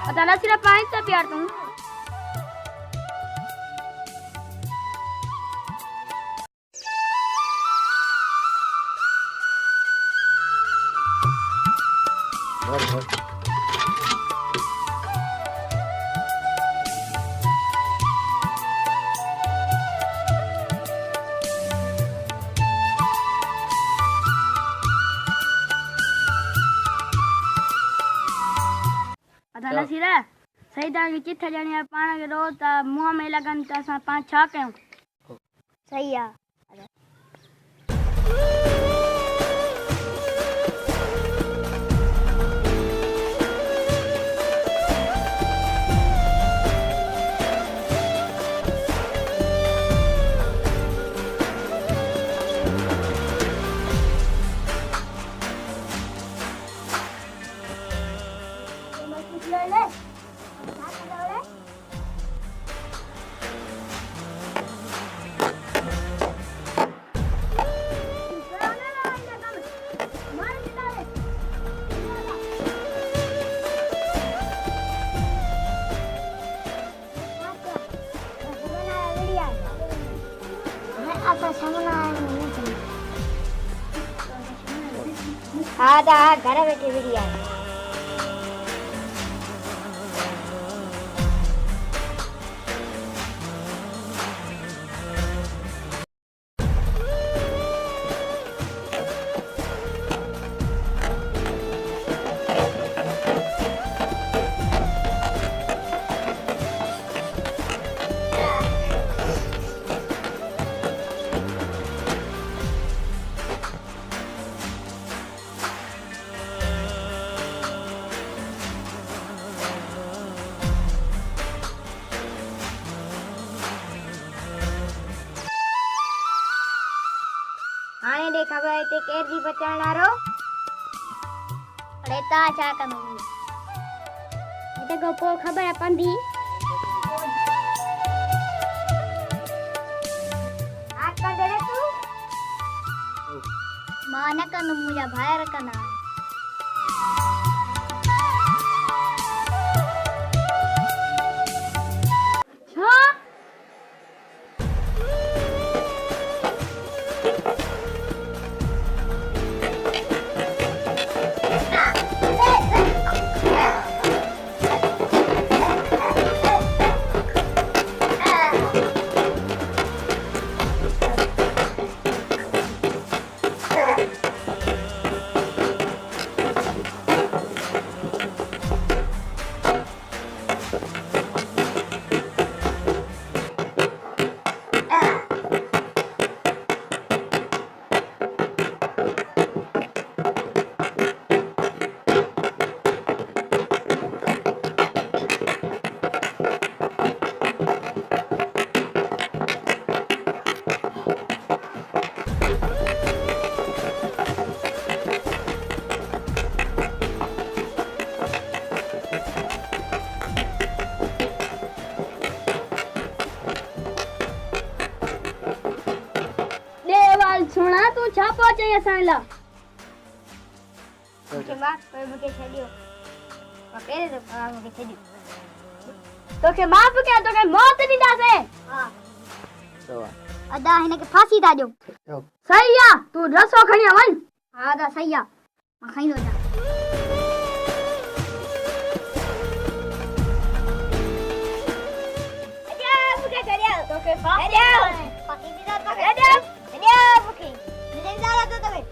बताना सिर्फ पानी से प्यार तुम बताना सिर्फ सही तरह की चिट्ठा जानी है पाना के रोज ता मुंह में लगन ता सा 5-6 के सही है हाँ घर बैठे वीडियो आने देखा गए थे केरजी बचाणारो अरे ता छा कनु इते को पो खबर है पंदी आ कर दे रे तू माने कनु मुझे भायर कना सुना तू छा पहुंचे असांला के मां पर मुके छडियो और पेरे तो मुके छडियो तो के माफ के तो के मौत दी दासे हां तो अदा हिन के फांसी दा दो सही आ तू रसो खणी वन हां दा सही आ मां खाई दो जा अजा मुके करिया तो के फांसी दी दा तो अजा मुके मुझे जा तो तबे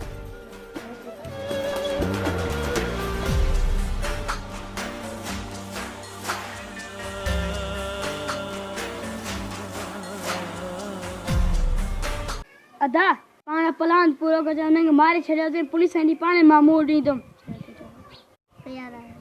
अदा पाण प्लान पूरो कर मारे छॾियोसीं पुलिस जी पाण मां मोड़ ॾींदुमि तयार आहे